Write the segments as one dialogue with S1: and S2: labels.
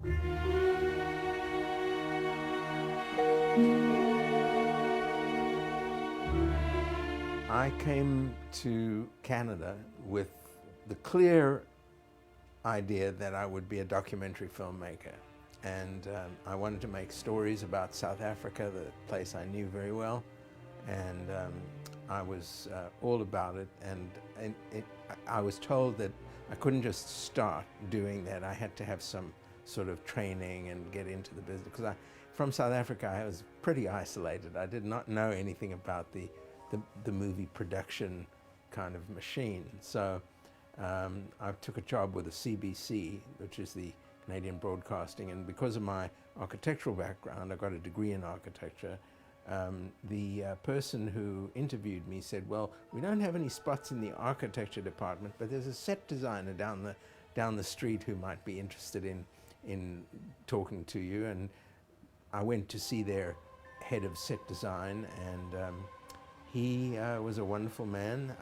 S1: I came to Canada with the clear idea that I would be a documentary filmmaker, and I wanted to make stories about South Africa, the place I knew very well, and I was all about it, and I was told that I couldn't just start doing that. I had to have some sort of training and get into the business, because from South Africa I was pretty isolated. I did not know anything about the movie production kind of machine. So I took a job with the CBC, which is the Canadian Broadcasting, and because of my architectural background, I got a degree in architecture. The person who interviewed me said, well, we don't have any spots in the architecture department, but there's a set designer down the street who might be interested in talking to you. And I went to see their head of set design, and he was a wonderful man.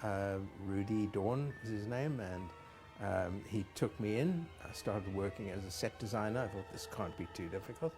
S1: Rudy Dawn was his name, and he took me in. I started working as a set designer. I thought, this can't be too difficult,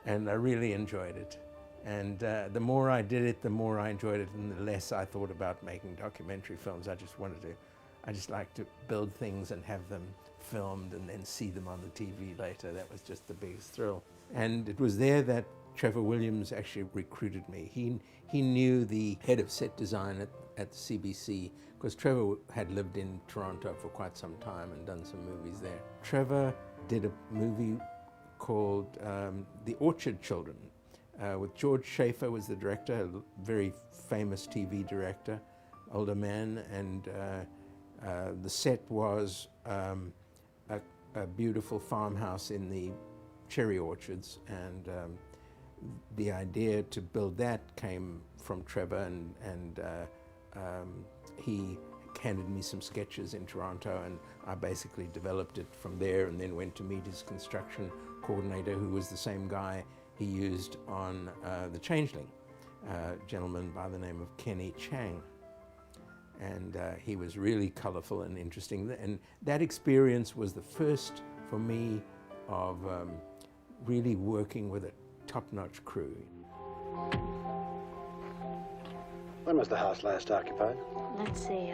S1: and I really enjoyed it. And the more I did it, the more I enjoyed it, and the less I thought about making documentary films. I just liked to build things and have them filmed and then see them on the TV later. That was just the biggest thrill. And it was there that Trevor Williams actually recruited me. He knew the head of set design at the CBC, because Trevor had lived in Toronto for quite some time and done some movies there. Trevor did a movie called The Orchard Children, with George Schaefer was the director, a very famous TV director, older man, and the set was a beautiful farmhouse in the cherry orchards, and the idea to build that came from Trevor, and he handed me some sketches in Toronto, and I basically developed it from there, and then went to meet his construction coordinator, who was the same guy he used on The Changeling, a gentleman by the name of Kenny Chang. And he was really colorful and interesting, and that experience was the first for me of really working with a top-notch crew.
S2: When was the house last occupied?
S3: Let's see,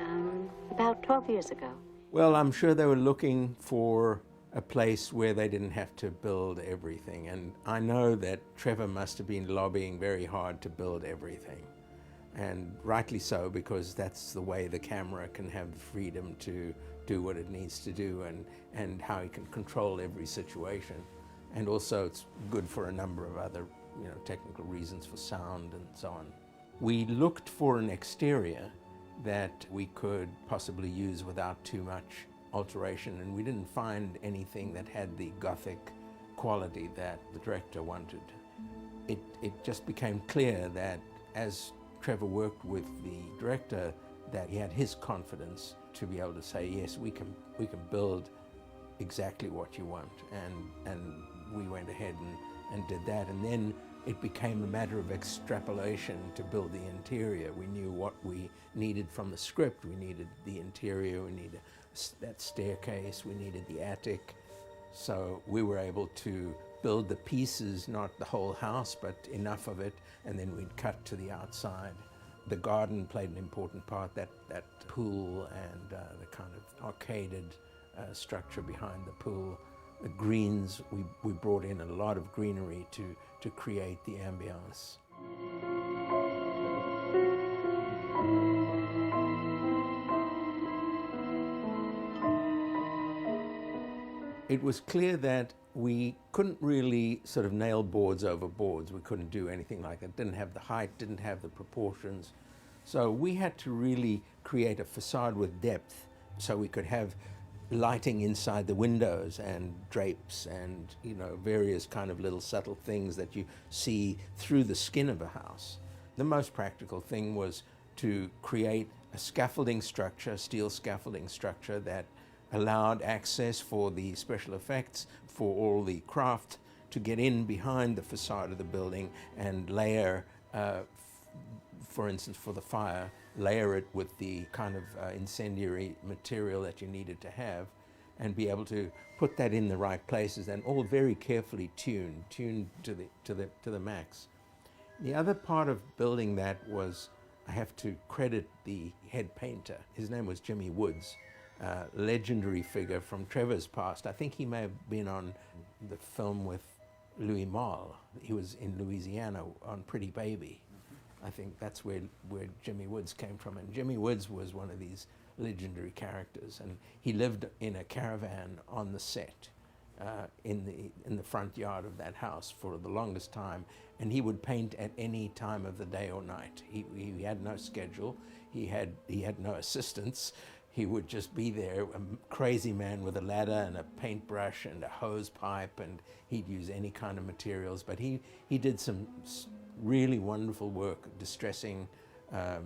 S3: about 12 years ago.
S1: Well, I'm sure they were looking for a place where they didn't have to build everything, and I know that Trevor must have been lobbying very hard to build everything, and rightly so, because that's the way the camera can have the freedom to do what it needs to do, and how he can control every situation. And also it's good for a number of other, technical reasons, for sound and so on. We looked for an exterior that we could possibly use without too much alteration, and we didn't find anything that had the Gothic quality that the director wanted. It just became clear that as Trevor worked with the director, that he had his confidence to be able to say, yes, we can build exactly what you want, and we went ahead and did that. And then it became a matter of extrapolation to build the interior. We knew what we needed from the script. We needed the interior, we needed that staircase, we needed the attic. So we were able to build the pieces, not the whole house, but enough of it, and then we'd cut to the outside. The garden played an important part, that pool and the kind of arcaded structure behind the pool. The greens, we brought in a lot of greenery to create the ambience. It was clear that we couldn't really sort of nail boards over boards. We couldn't do anything like that. Didn't have the height, didn't have the proportions. So we had to really create a facade with depth, so we could have lighting inside the windows and drapes and various kind of little subtle things that you see through the skin of a house. The most practical thing was to create a scaffolding structure, steel scaffolding structure, that allowed access for the special effects, for all the craft to get in behind the facade of the building and layer, for instance, for the fire, layer it with the kind of incendiary material that you needed to have, and be able to put that in the right places, and all very carefully tuned to the max. The other part of building that was, I have to credit the head painter. His name was Jimmy Woods, legendary figure from Trevor's past. I think he may have been on the film with Louis Malle. He was in Louisiana on Pretty Baby. I think that's where Jimmy Woods came from. And Jimmy Woods was one of these legendary characters. And he lived in a caravan on the set in the front yard of that house for the longest time. And he would paint at any time of the day or night. He had no schedule. He had no assistants. He would just be there, a crazy man with a ladder and a paintbrush and a hose pipe, and he'd use any kind of materials. But he did some really wonderful work distressing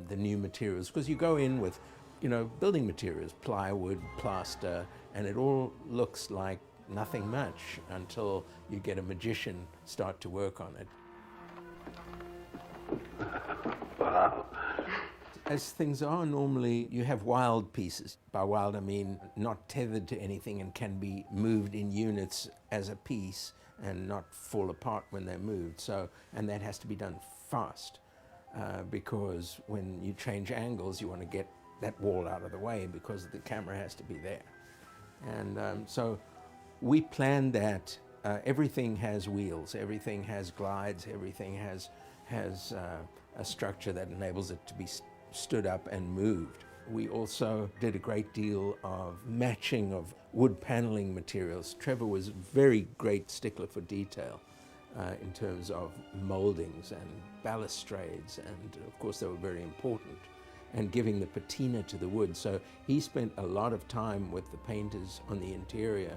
S1: the new materials, because you go in with, building materials, plywood, plaster, and it all looks like nothing much until you get a magician start to work on it.
S2: Wow.
S1: As things are, normally you have wild pieces. By wild, I mean not tethered to anything and can be moved in units as a piece and not fall apart when they're moved. And that has to be done fast because when you change angles, you want to get that wall out of the way because the camera has to be there. And so we planned that everything has wheels, everything has glides, everything has a structure that enables it to be stood up and moved. We also did a great deal of matching of wood paneling materials. Trevor was a very great stickler for detail in terms of moldings and balustrades, and of course they were very important, and giving the patina to the wood. So he spent a lot of time with the painters on the interior,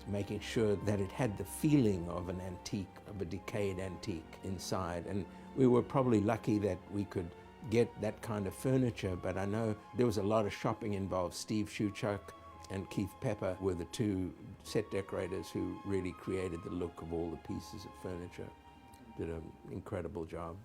S1: making sure that it had the feeling of an antique, of a decayed antique inside. And we were probably lucky that we could get that kind of furniture, but I know there was a lot of shopping involved. Steve Shuchuk and Keith Pepper were the two set decorators who really created the look of all the pieces of furniture. Did an incredible job.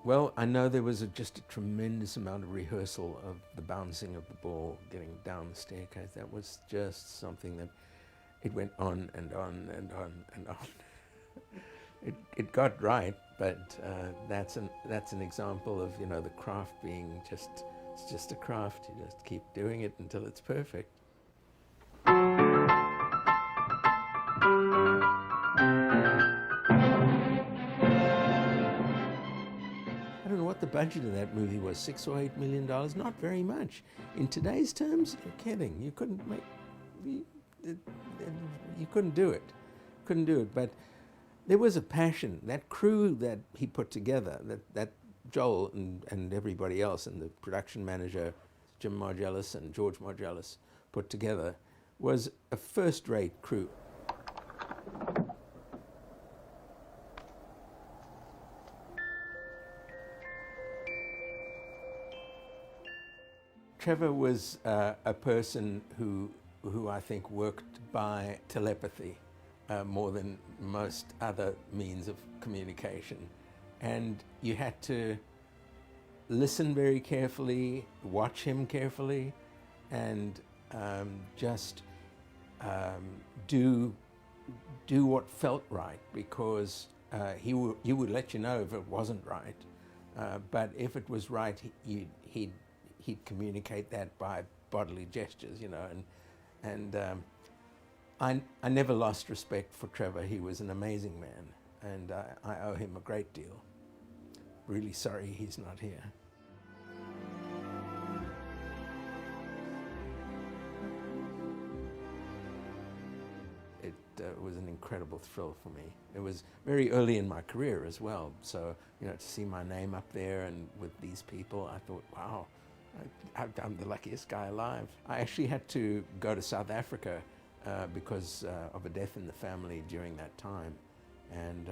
S1: Well, I know there was just a tremendous amount of rehearsal of the bouncing of the ball, getting down the staircase. That was just something that it went on and on and on and on. It got right, but that's an example of the craft being it's just a craft. You just keep doing it until it's perfect. I don't know what the budget of that movie was, $6 or $8 million, not very much. In today's terms, you're kidding. You couldn't do it. Couldn't do it, but there was a passion. That crew that he put together, that Joel and everybody else, and the production manager, Jim Margellis and George Margellis, put together, was a first-rate crew. Trevor was a person who I think worked by telepathy more than most other means of communication. And you had to listen very carefully, watch him carefully, and just do what felt right, because he would let you know if it wasn't right. But if it was right, he'd communicate that by bodily gestures, and I never lost respect for Trevor. He was an amazing man, and I owe him a great deal. Really sorry he's not here. It was an incredible thrill for me. It was very early in my career as well, so to see my name up there and with these people, I thought, wow, I'm the luckiest guy alive. I actually had to go to South Africa because of a death in the family during that time. And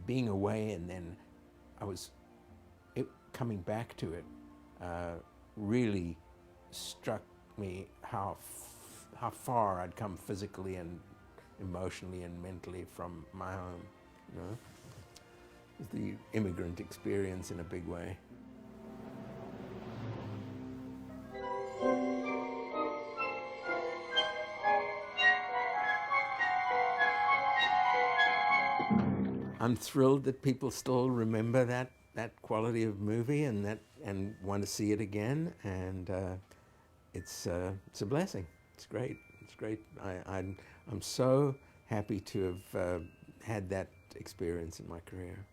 S1: being away, and then coming back to it really struck me how how far I'd come physically and emotionally and mentally from my home, you know. It's the immigrant experience in a big way. I'm thrilled that people still remember that quality of movie and want to see it again, and it's a blessing. It's great. It's great. I'm so happy to have had that experience in my career.